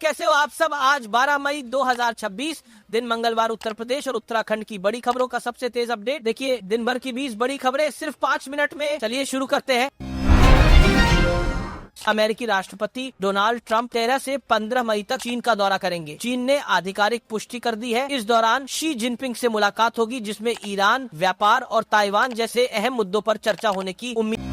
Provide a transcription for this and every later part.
कैसे हो आप सब। आज 12 मई 2026 दिन मंगलवार, उत्तर प्रदेश और उत्तराखंड की बड़ी खबरों का सबसे तेज अपडेट। देखिए दिन भर की 20 बड़ी खबरें सिर्फ 5 मिनट में। चलिए शुरू करते हैं। अमेरिकी राष्ट्रपति डोनाल्ड ट्रंप 13 से 15 मई तक चीन का दौरा करेंगे। चीन ने आधिकारिक पुष्टि कर दी है। इस दौरान शी जिनपिंग से मुलाकात होगी, जिसमें ईरान, व्यापार और ताइवान जैसे अहम मुद्दों पर चर्चा होने की उम्मीद।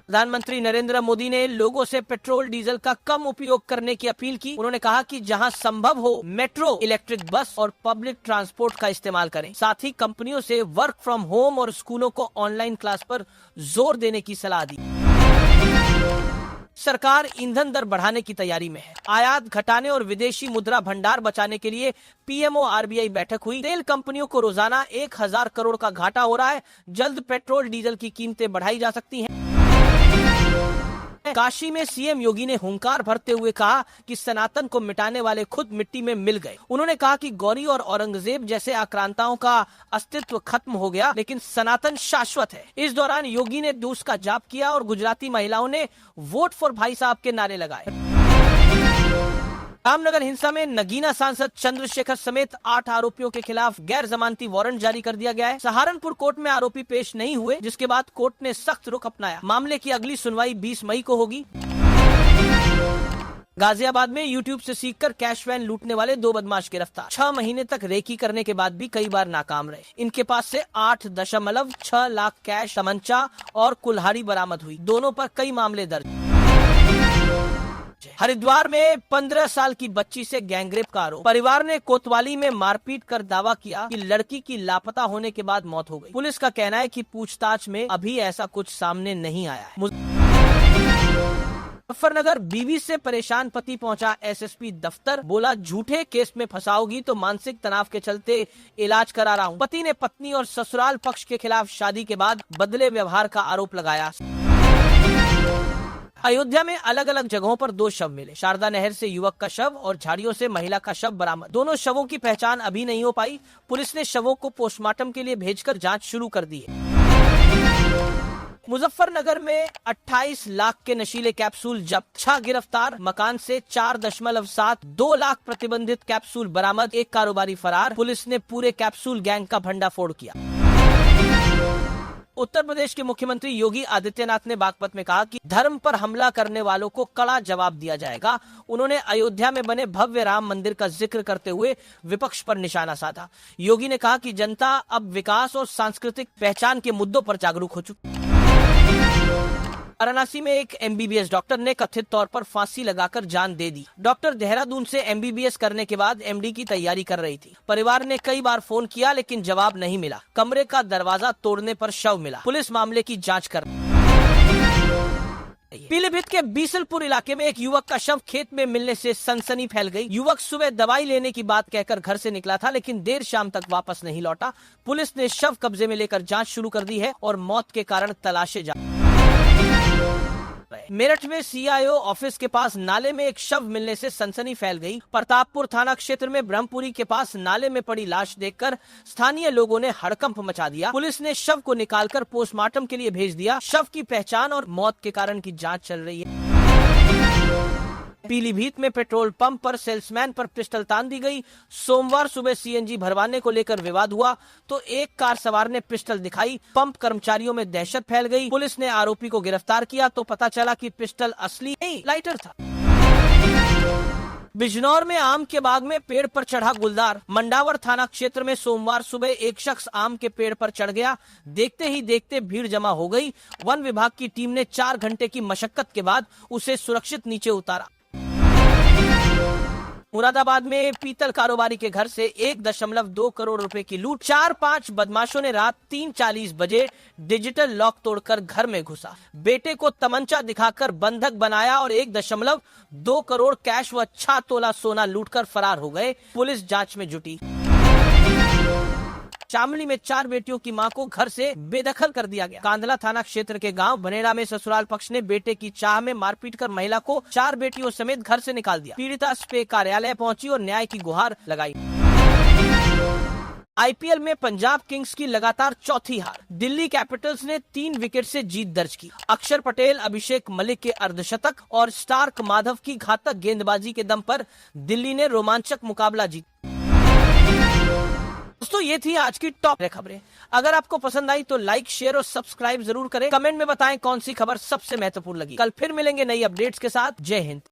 प्रधानमंत्री नरेंद्र मोदी ने लोगों से पेट्रोल डीजल का कम उपयोग करने की अपील की। उन्होंने कहा कि जहां संभव हो मेट्रो, इलेक्ट्रिक बस और पब्लिक ट्रांसपोर्ट का इस्तेमाल करें। साथ ही कंपनियों से वर्क फ्रॉम होम और स्कूलों को ऑनलाइन क्लास पर जोर देने की सलाह दी। सरकार ईंधन दर बढ़ाने की तैयारी में है। आयात घटाने और विदेशी मुद्रा भंडार बचाने के लिए पीएमओ आरबीआई बैठक हुई। तेल कंपनियों को रोजाना 1000 करोड़ का घाटा हो रहा है। जल्द पेट्रोल डीजल की कीमतें बढ़ाई जा सकती हैं। काशी में सीएम योगी ने हुंकार भरते हुए कहा कि सनातन को मिटाने वाले खुद मिट्टी में मिल गए। उन्होंने कहा कि गौरी और औरंगजेब जैसे आक्रांताओं का अस्तित्व खत्म हो गया, लेकिन सनातन शाश्वत है। इस दौरान योगी ने दूस का जाप किया और गुजराती महिलाओं ने वोट फॉर भाई साहब के नारे लगाए। रामनगर हिंसा में नगीना सांसद चंद्रशेखर समेत 8 आरोपियों के खिलाफ गैर जमानती वारंट जारी कर दिया गया है। सहारनपुर कोर्ट में आरोपी पेश नहीं हुए, जिसके बाद कोर्ट ने सख्त रुख अपनाया। मामले की अगली सुनवाई 20 मई को होगी। गाजियाबाद में यूट्यूब से सीखकर कैश वैन लूटने वाले 2 बदमाश गिरफ्तार। 6 महीने तक रेकी करने के बाद भी कई बार नाकाम रहे। इनके पास से 8.6 लाख कैश, तमंचा और कुल्हाड़ी बरामद हुई। दोनों पर कई मामले दर्ज। हरिद्वार में 15 साल की बच्ची से गैंगरेप का आरोप। परिवार ने कोतवाली में मारपीट कर दावा किया कि लड़की की लापता होने के बाद मौत हो गई। पुलिस का कहना है कि पूछताछ में अभी ऐसा कुछ सामने नहीं आया है। मुजफ्फरनगर बीवी से परेशान पति पहुंचा एसएसपी दफ्तर। बोला झूठे केस में फंसाओगी तो मानसिक तनाव के चलते इलाज करा रहा हूं। पति ने पत्नी और ससुराल पक्ष के खिलाफ शादी के बाद बदले व्यवहार का आरोप लगाया। अयोध्या में अलग अलग जगहों पर 2 शव मिले। शारदा नहर से युवक का शव और झाड़ियों से महिला का शव बरामद। दोनों शवों की पहचान अभी नहीं हो पाई। पुलिस ने शवों को पोस्टमार्टम के लिए भेजकर जांच शुरू कर दी है। मुजफ्फरनगर में 28 लाख के नशीले कैप्सूल जब्त। 6 गिरफ्तार। मकान से 4.7 2 लाख प्रतिबंधित कैप्सूल बरामद। एक कारोबारी फरार। पुलिस ने पूरे कैप्सूल गैंग का भंडाफोड़ किया। उत्तर प्रदेश के मुख्यमंत्री योगी आदित्यनाथ ने बागपत में कहा कि धर्म पर हमला करने वालों को कड़ा जवाब दिया जाएगा। उन्होंने अयोध्या में बने भव्य राम मंदिर का जिक्र करते हुए विपक्ष पर निशाना साधा। योगी ने कहा कि जनता अब विकास और सांस्कृतिक पहचान के मुद्दों पर जागरूक हो चुकी। वाराणसी में एक एमबीबीएस डॉक्टर ने कथित तौर पर फांसी लगाकर जान दे दी। डॉक्टर देहरादून से एमबीबीएस करने के बाद एमडी की तैयारी कर रही थी। परिवार ने कई बार फोन किया लेकिन जवाब नहीं मिला। कमरे का दरवाजा तोड़ने पर शव मिला। पुलिस मामले की जांच कर। पीलीभीत के बीसलपुर इलाके में एक युवक का शव खेत में मिलने से सनसनी फैल गई। युवक सुबह दवाई लेने की बात कहकर घर से निकला था, लेकिन देर शाम तक वापस नहीं लौटा। पुलिस ने शव कब्जे में लेकर जांच शुरू कर दी है और मौत के कारण तलाशे जा। मेरठ में सीआईओ ऑफिस के पास नाले में एक शव मिलने से सनसनी फैल गई। प्रतापपुर थाना क्षेत्र में ब्रह्मपुरी के पास नाले में पड़ी लाश देखकर स्थानीय लोगों ने हड़कंप मचा दिया। पुलिस ने शव को निकालकर पोस्टमार्टम के लिए भेज दिया। शव की पहचान और मौत के कारण की जांच चल रही है। पीलीभीत में पेट्रोल पंप पर सेल्समैन पर पिस्टल तान दी गई। सोमवार सुबह सीएनजी भरवाने को लेकर विवाद हुआ तो एक कार सवार ने पिस्टल दिखाई। पंप कर्मचारियों में दहशत फैल गई। पुलिस ने आरोपी को गिरफ्तार किया तो पता चला कि पिस्टल असली नहीं, लाइटर था। बिजनौर में आम के बाग में पेड़ पर चढ़ा गुलदार। मंडावर थाना क्षेत्र में सोमवार सुबह एक शख्स आम के पेड़ पर चढ़ गया। देखते ही देखते भीड़ जमा हो गई। वन विभाग की टीम ने 4 घंटे की मशक्कत के बाद उसे सुरक्षित नीचे उतारा। मुरादाबाद में पीतल कारोबारी के घर से 1.2 करोड़ रुपए की लूट। 4-5 बदमाशों ने रात 3:40 बजे डिजिटल लॉक तोड़कर घर में घुसा। बेटे को तमंचा दिखाकर बंधक बनाया और 1.2 करोड़ कैश व 6 तोला सोना लूटकर फरार हो गए। पुलिस जांच में जुटी। शामली में 4 बेटियों की मां को घर से बेदखल कर दिया गया। कांदला थाना क्षेत्र के गांव बनेड़ा में ससुराल पक्ष ने बेटे की चाह में मारपीट कर महिला को 4 बेटियों समेत घर से निकाल दिया। पीड़िता स्पे कार्यालय पहुंची और न्याय की गुहार लगाई। आईपीएल में पंजाब किंग्स की लगातार चौथी हार। दिल्ली कैपिटल्स ने 3 विकेट से जीत दर्ज की। अक्षर पटेल, अभिषेक मलिक के अर्धशतक और स्टार्क माधव की घातक गेंदबाजी के दम पर दिल्ली ने रोमांचक मुकाबला जीता। दोस्तों, ये थी आज की टॉप खबरें। अगर आपको पसंद आई तो लाइक, शेयर और सब्सक्राइब जरूर करें। कमेंट में बताएं कौन सी खबर सबसे महत्वपूर्ण लगी। कल फिर मिलेंगे नई अपडेट्स के साथ। जय हिंद।